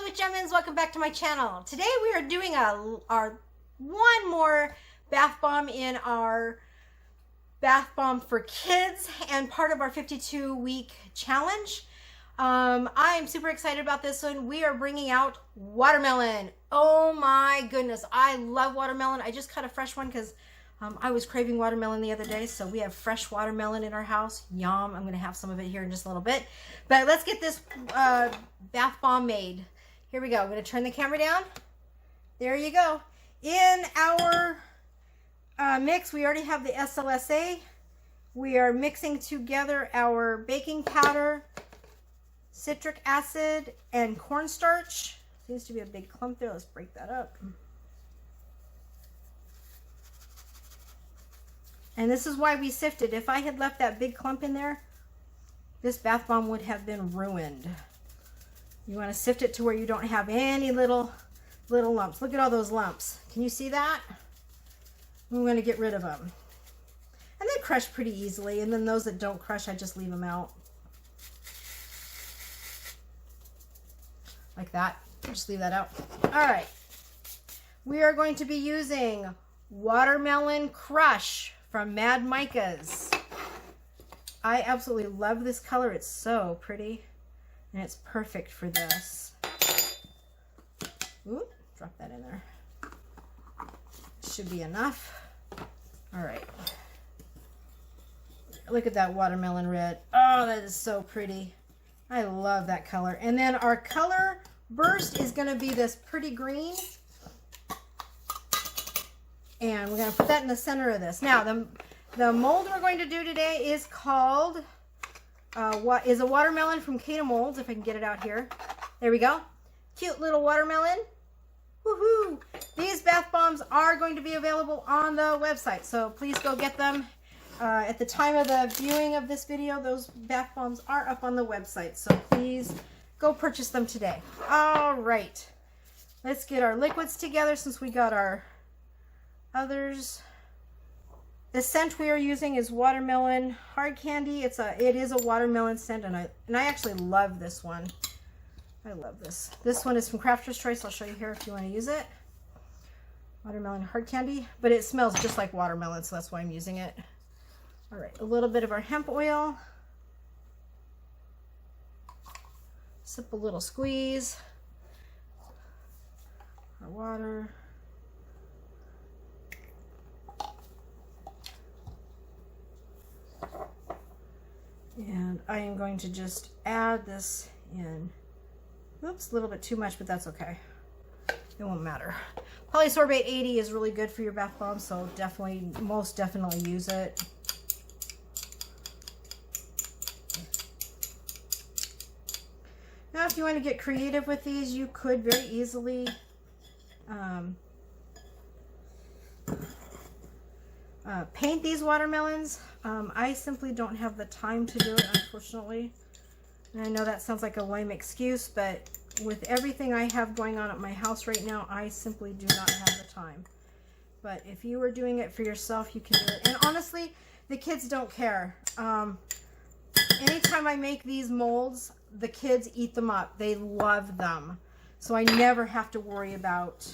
it's Jemminz. Welcome back to my channel. Today we are doing our one more bath bomb in our bath bomb for kids and part of our 52-week challenge. I am super excited about this one. We are bringing out watermelon. Oh my goodness, I love watermelon. I just cut a fresh one because I was craving watermelon the other day, so we have fresh watermelon in our house. Yum. I'm going to have some of it here in just a little bit. But let's get this bath bomb made. Here we go. I'm going to turn the camera down. There you go. In our mix, we already have the SLSA. We are mixing together our baking powder, citric acid, and cornstarch. Seems to be a big clump there. Let's break that up. And this is why we sifted. If I had left that big clump in there, this bath bomb would have been ruined. You want to sift it to where you don't have any little lumps. Look at all those lumps. Can you see that? We want to get rid of them. And they crush pretty easily. And then those that don't crush, I just leave them out. Like that. Just leave that out. All right. We are going to be using Watermelon Crush from Mad Micah's. I absolutely love this color. It's so pretty. And it's perfect for this. Ooh, drop that in there. Should be enough. All right. Look at that watermelon red. Oh, that is so pretty. I love that color. And then our color burst is going to be this pretty green. And we're going to put that in the center of this. Now, the mold we're going to do today is called, what is a watermelon from Kata Molds, if I can get it out here. There we go. Cute little watermelon. Woohoo! These bath bombs are going to be available on the website, so please go get them. At the time of the viewing of this video, those bath bombs are up on the website, so please go purchase them today. All right. Let's get our liquids together since we got our others. The scent we are using is watermelon hard candy. It is a watermelon scent, and I actually love this one. I love this. This one is from Crafter's Choice. I'll show you here if you want to use it. Watermelon hard candy, but it smells just like watermelon, so that's why I'm using it. All right, a little bit of our hemp oil. Sip a little squeeze. Our water. And I am going to just add this in. Oops, a little bit too much, but that's okay. It won't matter. Polysorbate 80 is really good for your bath bomb, so definitely, most definitely use it. Now, if you want to get creative with these, you could very easily paint these watermelons. I simply don't have the time to do it, unfortunately. And I know that sounds like a lame excuse, but with everything I have going on at my house right now, I simply do not have the time. But if you are doing it for yourself, you can do it. And honestly, the kids don't care. Anytime I make these molds, the kids eat them up. They love them. So I never have to worry about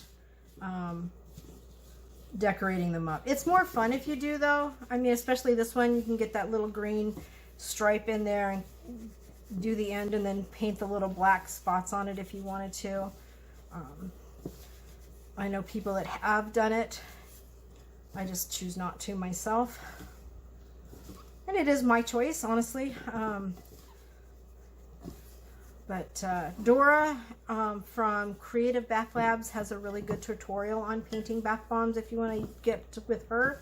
decorating them up. It's more fun if you do, though. I mean, especially this one, you can get that little green stripe in there and do the end and then paint the little black spots on it if you wanted to. I know people that have done it. I just choose not to myself. And it is my choice, honestly. But Dora from Creative Bath Labs has a really good tutorial on painting bath bombs if you want to get with her.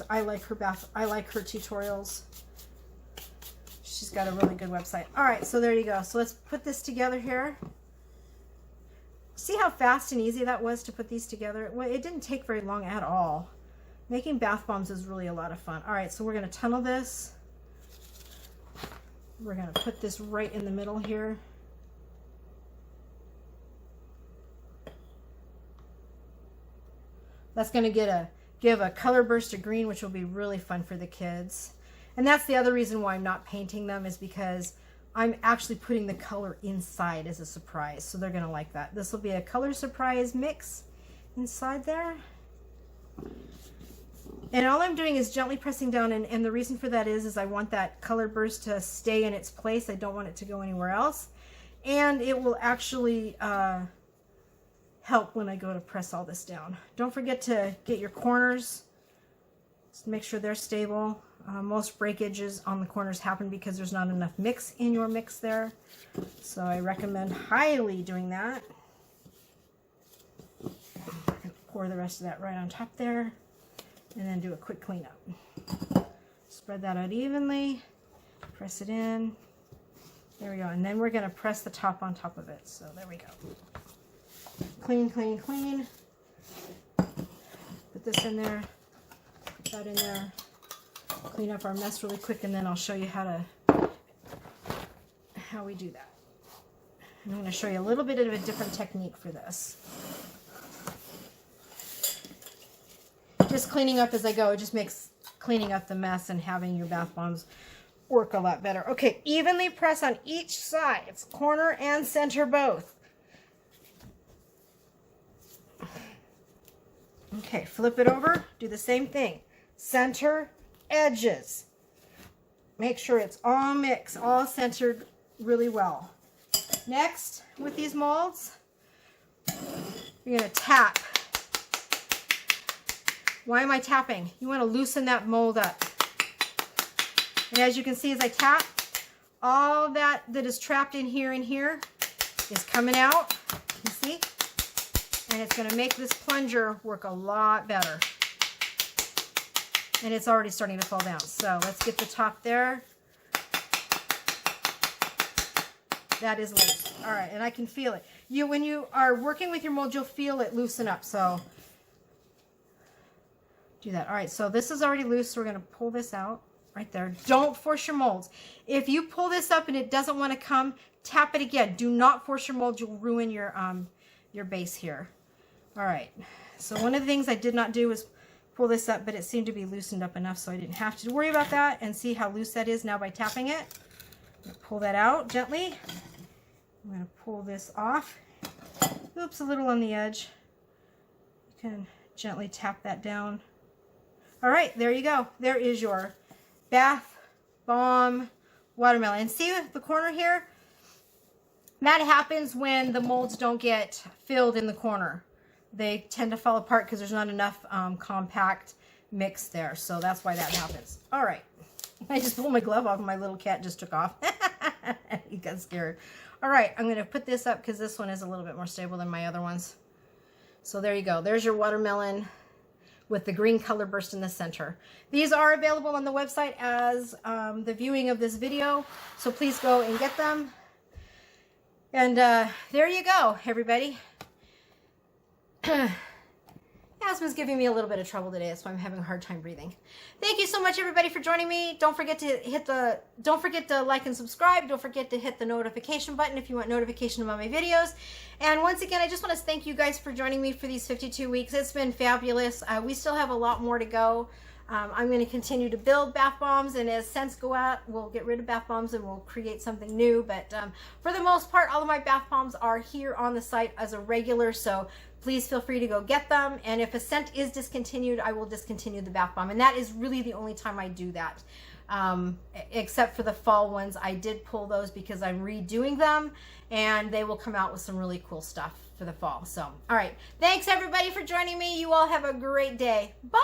I like her tutorials. She's got a really good website. All right, so there you go. So let's put this together here. See how fast and easy that was to put these together? Well, it didn't take very long at all. Making bath bombs is really a lot of fun. All right, so we're going to tunnel this. We're going to put this right in the middle here. That's going to give a color burst of green, which will be really fun for the kids. And that's the other reason why I'm not painting them, is because I'm actually putting the color inside as a surprise, so they're gonna like that. This will be a color surprise mix inside there. And all I'm doing is gently pressing down, and the reason for that is I want that color burst to stay in its place. I don't want it to go anywhere else. And it will actually help when I go to press all this down. Don't forget to get your corners. Just make sure they're stable. Most breakages on the corners happen because there's not enough mix in your mix there. So I recommend highly doing that. I'm gonna pour the rest of that right on top there, and then do a quick cleanup. Spread that out evenly, press it in. There we go. And then we're gonna press the top on top of it. So there we go. Clean, clean, clean. Put this in there, put that in there. Clean up our mess really quick, and then I'll show you how we do that. And I'm going to show you a little bit of a different technique for this. Just cleaning up as I go, it just makes cleaning up the mess and having your bath bombs work a lot better. Okay, evenly press on each side. It's corner and center both. Okay, flip it over, do the same thing. Center, edges. Make sure it's all mixed, all centered really well. Next, with these molds, you're going to tap. Why am I tapping? You want to loosen that mold up. And as you can see, as I tap, all that is trapped in here and here is coming out. You see? And it's going to make this plunger work a lot better. And it's already starting to fall down. So let's get the top there. That is loose. All right, and I can feel it. When you are working with your mold, you'll feel it loosen up. So do that. All right, so this is already loose, so we're going to pull this out right there. Don't force your molds. If you pull this up and it doesn't want to come, tap it again. Do not force your mold. You'll ruin your base here. All right, so one of the things I did not do was pull this up, but it seemed to be loosened up enough so I didn't have to worry about that. And see how loose that is now by tapping it. Pull that out gently. I'm going to pull this off. Oops, a little on the edge. You can gently tap that down. All right, there you go. There is your bath bomb watermelon. And see the corner here? That happens when the molds don't get filled in the corner. They tend to fall apart because there's not enough compact mix there. So that's why that happens. All right. I just pulled my glove off and my little cat just took off. He got scared. All right. I'm going to put this up because this one is a little bit more stable than my other ones. So there you go. There's your watermelon with the green color burst in the center. These are available on the website as the viewing of this video. So please go and get them. And there you go, everybody. Asthma's giving me a little bit of trouble today. That's why I'm having a hard time breathing. Thank you so much, everybody, for joining me. Don't forget to like and subscribe. Don't forget to hit the notification button if you want notification about my videos. And once again, I just want to thank you guys for joining me for these 52 weeks. It's been fabulous. We still have a lot more to go. I'm going to continue to build bath bombs, and as scents go out, we'll get rid of bath bombs and we'll create something new. But for the most part, all of my bath bombs are here on the site as a regular, so please feel free to go get them. And if a scent is discontinued, I will discontinue the bath bomb. And that is really the only time I do that. Except for the fall ones. I did pull those because I'm redoing them, and they will come out with some really cool stuff for the fall. So, all right. Thanks, everybody, for joining me. You all have a great day. Bye!